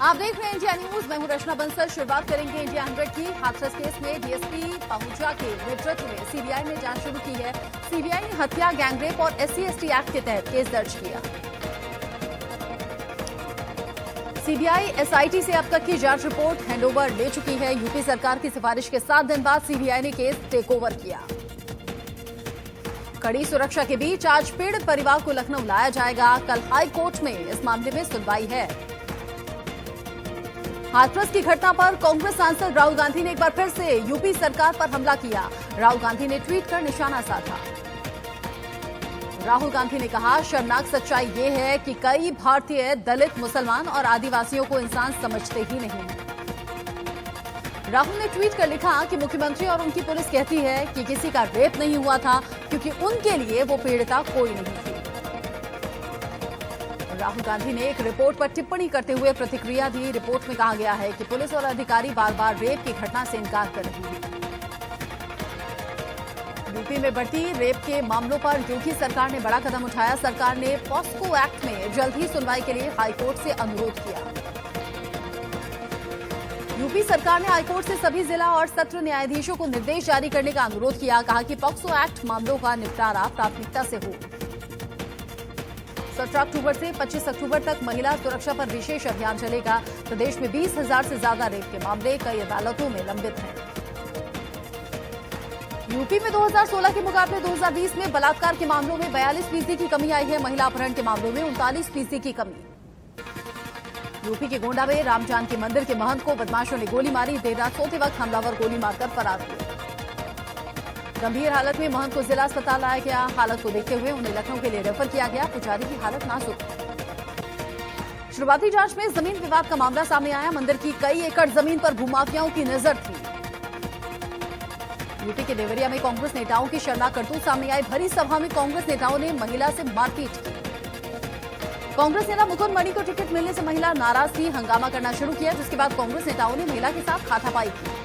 आप देख रहे हैं इंडिया न्यूज। मैं हूं रचना बंसल। शुरुआत करेंगे इंडिया 100 की। हाथरस केस में डीएसपी पहुंचा के नेतृत्व में सीबीआई ने जांच शुरू की है। सीबीआई ने हत्या, गैंगरेप और SC/ST एक्ट के तहत केस दर्ज किया। सीबीआई एसआईटी से अब तक की जांच रिपोर्ट हैंडओवर ले चुकी है। यूपी सरकार की सिफारिश के 7 दिन बाद सीबीआई ने केस टेकओवर किया। कड़ी सुरक्षा के बीच आज पीड़ित परिवार को लखनऊ लाया जाएगा। कल हाई कोर्ट में इस मामले में सुनवाई है। हाथरस की घटना पर कांग्रेस सांसद राहुल गांधी ने एक बार फिर से यूपी सरकार पर हमला किया। राहुल गांधी ने ट्वीट कर निशाना साधा। राहुल गांधी ने कहा, शर्मनाक सच्चाई ये है कि कई भारतीय दलित, मुसलमान और आदिवासियों को इंसान समझते ही नहीं हैं। राहुल ने ट्वीट कर लिखा कि मुख्यमंत्री और उनकी पुलिस कहती है कि किसी का रेप नहीं हुआ था क्योंकि उनके लिए वो पीड़िता कोई नहीं थी। राहुल गांधी ने एक रिपोर्ट पर टिप्पणी करते हुए प्रतिक्रिया दी। रिपोर्ट में कहा गया है कि पुलिस और अधिकारी बार बार रेप की घटना से इनकार कर रही है। यूपी में बढ़ती रेप के मामलों पर योगी सरकार ने बड़ा कदम उठाया। सरकार ने पॉस्को एक्ट में जल्द ही सुनवाई के लिए हाईकोर्ट से अनुरोध किया। यूपी सरकार ने हाईकोर्ट से सभी जिला और सत्र न्यायाधीशों को निर्देश जारी करने का अनुरोध किया। कहा कि पॉक्सो एक्ट मामलों का निपटारा प्राथमिकता से हो। 17 अक्टूबर से 25 अक्टूबर तक महिला सुरक्षा पर विशेष अभियान चलेगा। प्रदेश में 20,000 से ज्यादा रेप के मामले कई अदालतों में लंबित हैं। यूपी में 2016 के मुकाबले 2020 में बलात्कार के मामलों में 42% की कमी आई है। महिला अपहरण के मामलों में 39% की कमी। यूपी के गोंडा में राम जानकी मंदिर के महंत को बदमाशों ने गोली मारी। देर रात सोते वक्त हमलावर गोली मारकर फरार हुए। गंभीर हालत में महंत को जिला अस्पताल लाया गया। हालत को देखते हुए उन्हें लखनऊ के लिए रेफर किया गया। पुजारी की हालत नाजुक। शुरुआती जांच में जमीन विवाद का मामला सामने आया। मंदिर की कई एकड़ जमीन पर भूमाफियाओं की नजर थी। यूपी के देवरिया में कांग्रेस नेताओं की शर्मनाक करतूत सामने आई। भरी सभा में कांग्रेस नेताओं ने महिला से मारपीट की। कांग्रेस नेता मुकुंद मणि को टिकट मिलने से महिला नाराज थी। हंगामा करना शुरू किया, जिसके बाद कांग्रेस नेताओं ने महिला के साथ हाथापाई की।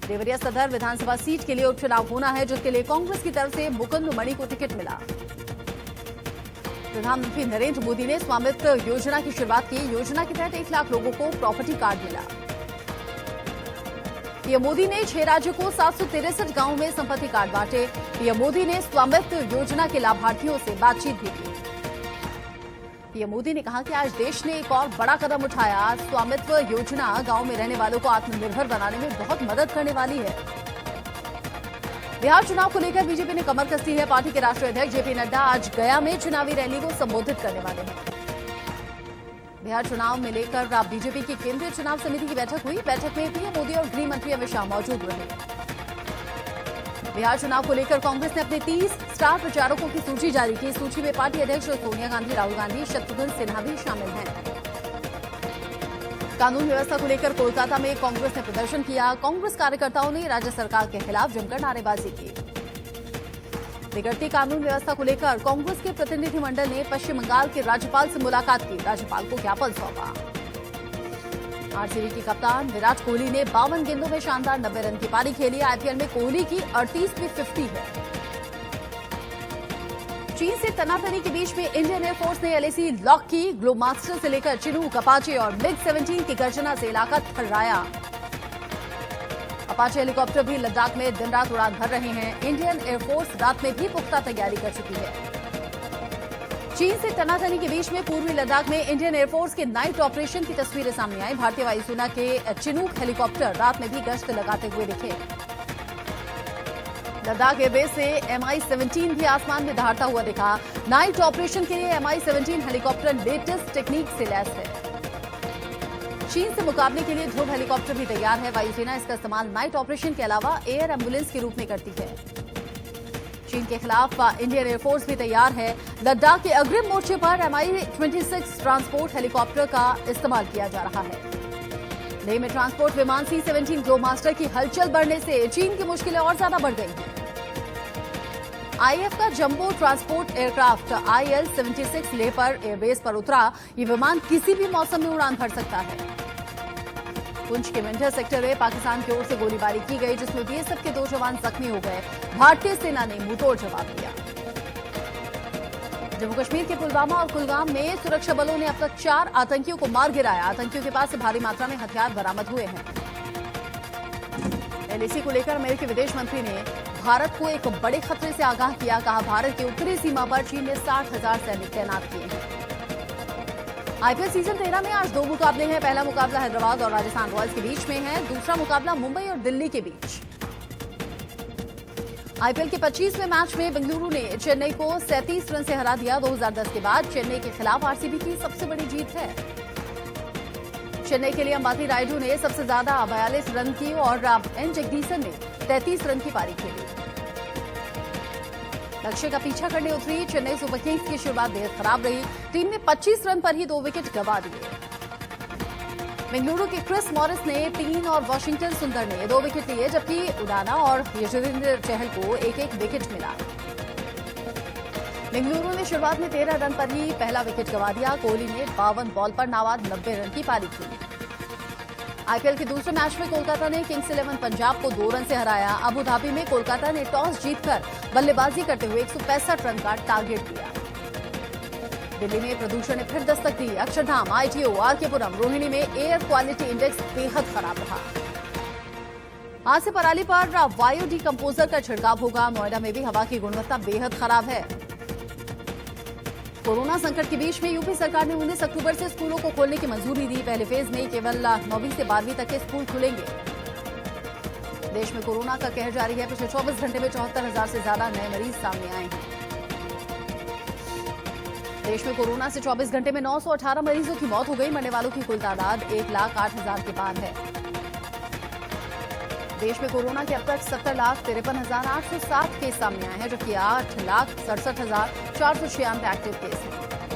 देवरिया सदर विधानसभा सीट के लिए उपचुनाव होना है, जिसके लिए कांग्रेस की तरफ से मुकुंद मणि को टिकट मिला। प्रधानमंत्री नरेंद्र मोदी ने स्वामित्व योजना की शुरुआत की। योजना के तहत 1 लाख लोगों को प्रॉपर्टी कार्ड मिला। पीएम मोदी ने 6 राज्यों को 763 गांवों में संपत्ति कार्ड बांटे। पीएम मोदी ने स्वामित्व योजना के लाभार्थियों से बातचीत भी की। पीएम मोदी ने कहा कि आज देश ने एक और बड़ा कदम उठाया। स्वामित्व योजना गांव में रहने वालों को आत्मनिर्भर बनाने में बहुत मदद करने वाली है। बिहार चुनाव को लेकर बीजेपी ने कमर कसी है। पार्टी के राष्ट्रीय अध्यक्ष जेपी नड्डा आज गया में चुनावी रैली को संबोधित करने वाले हैं। बिहार चुनाव में लेकर बीजेपी की केंद्रीय चुनाव समिति की बैठक हुई। बैठक में पीएम मोदी और गृह मंत्री अमित शाह मौजूद रहे। बिहार चुनाव को लेकर कांग्रेस ने अपने 30 स्टार प्रचारकों की सूची जारी की। सूची में पार्टी अध्यक्ष सोनिया गांधी, राहुल गांधी, शत्रुघ्न सिन्हा भी शामिल हैं। कानून व्यवस्था को लेकर कोलकाता में कांग्रेस ने प्रदर्शन किया। कांग्रेस कार्यकर्ताओं ने राज्य सरकार के खिलाफ जमकर नारेबाजी की। बिगड़ती कानून व्यवस्था को लेकर कांग्रेस के प्रतिनिधिमंडल ने पश्चिम बंगाल के राज्यपाल से मुलाकात की। राज्यपाल को ज्ञापन सौंपा। आरसीबी के कप्तान विराट कोहली ने 52 गेंदों में शानदार 90 रन की पारी खेली। आईपीएल में कोहली की 38वीं 50 है। चीन से तनातनी के बीच में इंडियन एयरफोर्स ने LAC लॉक की। ग्लोब मास्टर से लेकर चिनूक, अपाचे और MiG-17 की गर्जना से इलाका थर्राया। अपाचे हेलीकॉप्टर भी लद्दाख में दिन रात उड़ान भर रहे हैं। इंडियन एयरफोर्स रात में भी पुख्ता तैयारी कर चुकी है। चीन से तनातनी के बीच में पूर्वी लद्दाख में इंडियन एयरफोर्स के नाइट ऑपरेशन की तस्वीरें सामने आई। भारतीय वायुसेना के चिनूक हेलीकॉप्टर रात में भी गश्त लगाते हुए दिखे। लद्दाख एयरबेस से MI-17 भी आसमान में दहाड़ता हुआ दिखा। नाइट ऑपरेशन के लिए MI-17 हेलीकॉप्टर लेटेस्ट टेक्निक से लैस है। चीन से मुकाबले के लिए ध्रुव हेलीकॉप्टर भी तैयार है। वायुसेना इसका इस्तेमाल नाइट ऑपरेशन के अलावा एयर एम्बुलेंस के रूप में करती है। चीन के खिलाफ इंडियन एयरफोर्स भी तैयार है। लद्दाख के अग्रिम मोर्चे पर MI-26 ट्रांसपोर्ट हेलीकॉप्टर का इस्तेमाल किया जा रहा है। लेह में ट्रांसपोर्ट विमान C-17 ग्लोब मास्टर की हलचल बढ़ने से चीन की मुश्किलें और ज्यादा बढ़ गई हैं। IAF का jumbo transport aircraft IL-76 Leh पर एयरबेस पर उतरा। ये विमान किसी भी मौसम में उड़ान भर सकता है। पुंछ के मेंढर सेक्टर में पाकिस्तान की ओर से गोलीबारी की गई, जिसमें BSF के 2 जवान जख्मी हो गए। भारतीय सेना ने मुंहतोड़ जवाब दिया। जम्मू कश्मीर के पुलवामा और कुलगाम में सुरक्षा बलों ने अब तक 4 आतंकियों को मार गिराया। आतंकियों के पास से भारी मात्रा में हथियार बरामद हुए हैं। एलएसी को लेकर अमेरिकी विदेश मंत्री ने भारत को एक बड़े खतरे से आगाह किया। कहा, भारत की उत्तरी सीमा पर चीन ने 60,000 सैनिक तैनात किए हैं। आईपीएल सीजन 13 में आज 2 मुकाबले हैं। पहला मुकाबला हैदराबाद और राजस्थान रॉयल्स के बीच में है। दूसरा मुकाबला मुंबई और दिल्ली के बीच। आईपीएल के 25वें मैच में बेंगलुरु ने चेन्नई को 37 रन से हरा दिया। 2010 के बाद चेन्नई के खिलाफ आरसीबी की सबसे बड़ी जीत है। चेन्नई के लिए अंबाती रायडू ने सबसे ज्यादा 42 रन की और एन जगदीशन ने 33 रन की पारी खेली। लक्ष्य का पीछा करने उतरी चेन्नई सुपर किंग्स की शुरुआत बेहद खराब रही। टीम ने 25 रन पर ही 2 विकेट गंवा दिए। बेंगलुरु के क्रिस मॉरिस ने 3 और वॉशिंगटन सुंदर ने 2 विकेट लिए, जबकि उडाना और यजुवेंद्र चहल को एक एक विकेट मिला। बेंगलुरु ने शुरुआत में 13 रन पर ही पहला विकेट गंवा दिया। कोहली ने 52 बॉल पर नाबाद 90 रन की पारी खेली। आईपीएल के दूसरे मैच में कोलकाता ने किंग्स 11 पंजाब को 2 रन से हराया। अबू धाबी में कोलकाता ने टॉस जीतकर बल्लेबाजी करते हुए 165 रन का टारगेट दिया। दिल्ली में प्रदूषण ने फिर दस्तक दी। अक्षरधाम, आईटीओ, आरकेपुरम, रोहिणी में एयर क्वालिटी इंडेक्स बेहद खराब रहा। आज से पराली पर वायु डिकम्पोजर का छिड़काव होगा। नोएडा में भी हवा की गुणवत्ता बेहद खराब है। कोरोना संकट के बीच में यूपी सरकार ने 19 अक्टूबर से स्कूलों को खोलने की मंजूरी दी। पहले फेज में केवल 9वीं से 12वीं तक के स्कूल खुलेंगे। देश में कोरोना का कहर जारी है। पिछले 24 घंटे में 74,000 से ज्यादा नए मरीज सामने आए हैं। देश में कोरोना से 24 घंटे में 918 मरीजों की मौत हो गई। मरने वालों की कुल तादाद 1,08,000 के पार है। देश में कोरोना के अब तक 70,53,807 केस सामने आए हैं, जबकि 8,67,496 एक्टिव केस हैं।